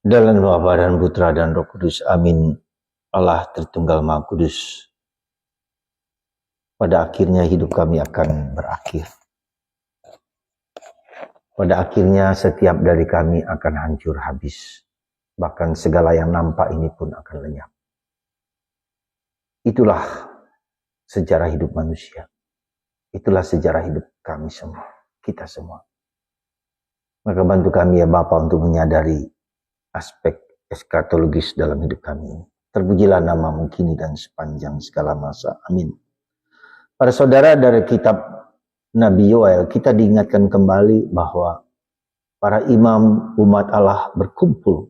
Dalam nama Bapa dan Putra dan Roh Kudus. Amin. Allah Tritunggal Maha Kudus. Pada akhirnya hidup kami akan berakhir. Pada akhirnya setiap dari kami akan hancur habis. Bahkan segala yang nampak ini pun akan lenyap. Itulah sejarah hidup manusia. Itulah sejarah hidup kami semua. Kita semua. Maka bantu kami ya Bapa untuk menyadari aspek eskatologis dalam hidup kami ini. Terpujilah namamu kini dan sepanjang segala masa. Amin. Para saudara, dari kitab Nabi Yoel, kita diingatkan kembali bahwa para imam umat Allah berkumpul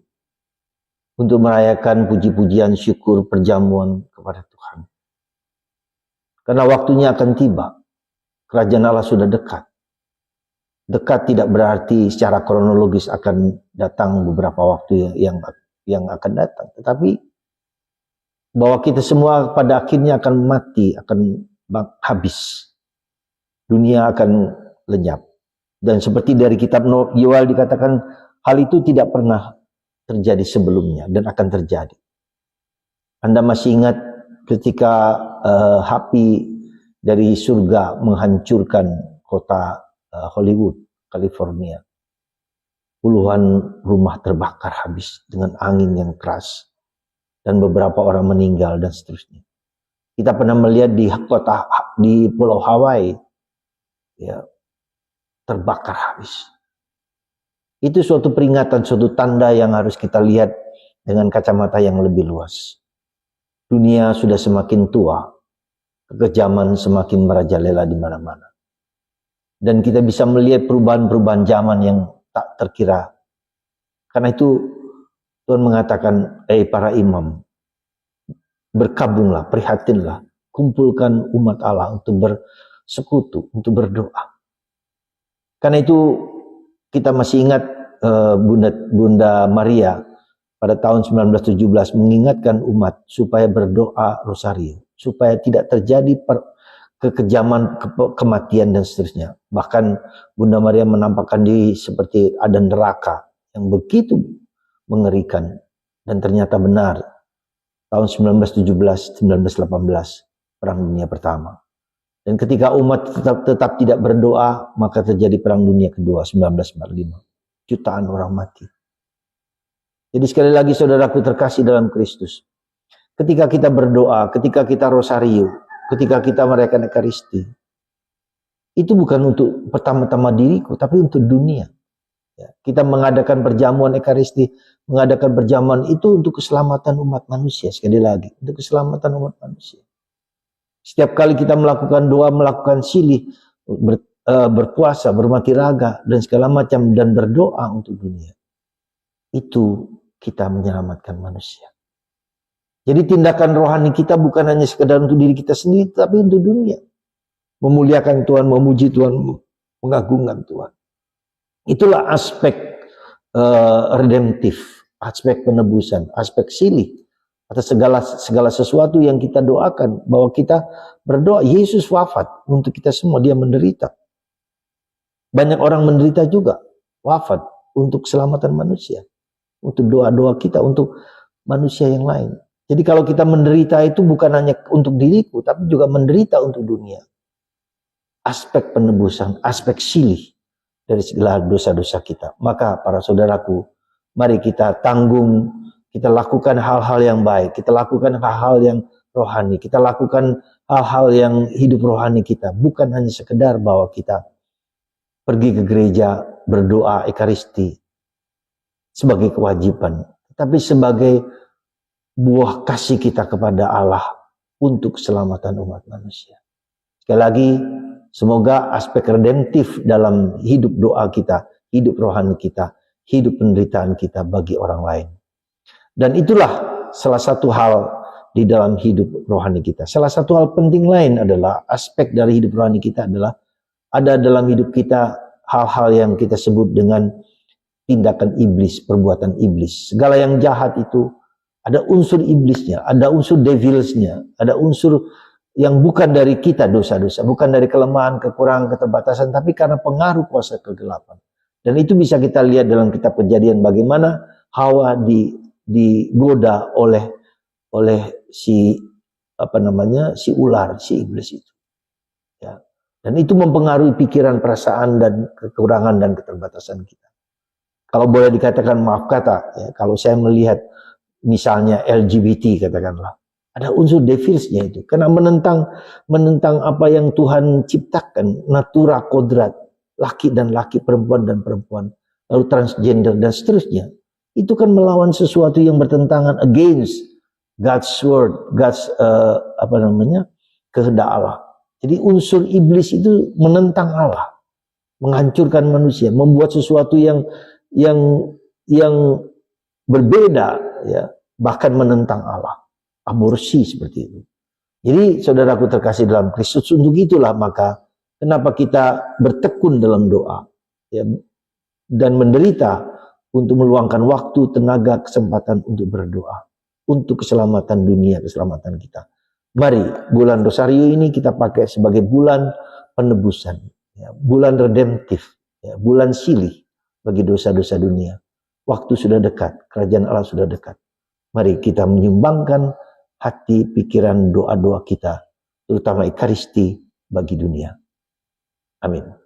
untuk merayakan puji-pujian syukur perjamuan kepada Tuhan. Karena waktunya akan tiba. Kerajaan Allah sudah dekat. Dekat tidak berarti secara kronologis akan datang beberapa waktu yang akan datang. Tetapi bahwa kita semua pada akhirnya akan mati, akan habis. Dunia akan lenyap. Dan seperti dari kitab Yoel dikatakan, hal itu tidak pernah terjadi sebelumnya dan akan terjadi. Anda masih ingat ketika api dari surga menghancurkan kota Hollywood, California. Puluhan rumah terbakar habis dengan angin yang keras. Dan beberapa orang meninggal dan seterusnya. Kita pernah melihat di Pulau Hawaii, ya, terbakar habis. Itu suatu peringatan, suatu tanda yang harus kita lihat dengan kacamata yang lebih luas. Dunia sudah semakin tua, kekejaman semakin merajalela di mana-mana. Dan kita bisa melihat perubahan-perubahan zaman yang tak terkira. Karena itu Tuhan mengatakan, para imam, berkabunglah, prihatinlah, kumpulkan umat Allah untuk bersekutu, untuk berdoa. Karena itu kita masih ingat Bunda Maria pada tahun 1917 mengingatkan umat supaya berdoa rosario, supaya tidak terjadi kekejaman, kematian dan seterusnya. Bahkan Bunda Maria menampakkan diri seperti ada neraka yang begitu mengerikan. Dan ternyata benar. Tahun 1917, 1918, Perang Dunia Pertama. Dan ketika umat tetap tidak berdoa, maka terjadi Perang Dunia Kedua, 1945. Jutaan orang mati. Jadi sekali lagi saudaraku terkasih dalam Kristus. Ketika kita berdoa, ketika kita rosario, ketika kita merayakan Ekaristi, itu bukan untuk pertama-tama diriku, tapi untuk dunia. Ya, kita mengadakan perjamuan Ekaristi, mengadakan perjamuan itu untuk keselamatan umat manusia. Sekali lagi, untuk keselamatan umat manusia. Setiap kali kita melakukan doa, melakukan silih, berpuasa, bermati raga, dan segala macam, dan berdoa untuk dunia. Itu kita menyelamatkan manusia. Jadi tindakan rohani kita bukan hanya sekedar untuk diri kita sendiri, tapi untuk dunia. Memuliakan Tuhan, memuji Tuhan, mengagungkan Tuhan. Itulah aspek redemptif, aspek penebusan, aspek silih atas segala sesuatu yang kita doakan, bahwa kita berdoa Yesus wafat untuk kita semua, dia menderita. Banyak orang menderita juga, wafat untuk keselamatan manusia, untuk doa-doa kita untuk manusia yang lain. Jadi kalau kita menderita itu bukan hanya untuk diriku, tapi juga menderita untuk dunia. Aspek penebusan, aspek silih dari segala dosa-dosa kita. Maka para saudaraku, mari kita tanggung, kita lakukan hal-hal yang baik, kita lakukan hal-hal yang rohani, kita lakukan hal-hal yang hidup rohani kita. Bukan hanya sekedar bahwa kita pergi ke gereja, berdoa Ekaristi sebagai kewajiban, tapi sebagai buah kasih kita kepada Allah untuk keselamatan umat manusia. Sekali lagi, semoga aspek redemptif dalam hidup doa kita, hidup rohani kita, hidup penderitaan kita bagi orang lain. Dan itulah salah satu hal di dalam hidup rohani kita. Salah satu hal penting lain adalah aspek dari hidup rohani kita adalah ada dalam hidup kita hal-hal yang kita sebut dengan tindakan iblis, perbuatan iblis. Segala yang jahat itu ada unsur iblisnya, ada unsur devilsnya, ada unsur yang bukan dari kita dosa-dosa, bukan dari kelemahan, kekurangan, keterbatasan, tapi karena pengaruh kuasa kegelapan. Dan itu bisa kita lihat dalam kitab Kejadian bagaimana Hawa digoda oleh si si ular, si iblis itu. Ya. Dan itu mempengaruhi pikiran, perasaan, dan kekurangan dan keterbatasan kita. Kalau boleh dikatakan, maaf kata, ya, kalau saya melihat misalnya LGBT katakanlah, ada unsur devilsnya itu, karena menentang apa yang Tuhan ciptakan, natura kodrat, laki dan laki, perempuan dan perempuan, lalu transgender dan seterusnya. Itu kan melawan sesuatu yang bertentangan against God's word, God's kehendak Allah. Jadi unsur iblis itu menentang Allah, menghancurkan manusia, membuat sesuatu yang berbeda, ya, bahkan menentang Allah, aborsi seperti itu. Jadi saudaraku terkasih dalam Kristus, untuk itulah maka kenapa kita bertekun dalam doa, ya, dan menderita untuk meluangkan waktu, tenaga, kesempatan untuk berdoa untuk keselamatan dunia, keselamatan kita. Mari bulan Rosario ini kita pakai sebagai bulan penebusan, ya, bulan redemptif, ya, bulan silih bagi dosa-dosa dunia. Waktu sudah dekat, kerajaan Allah sudah dekat. Mari kita menyumbangkan hati, pikiran, doa-doa kita, terutama Ekaristi bagi dunia. Amin.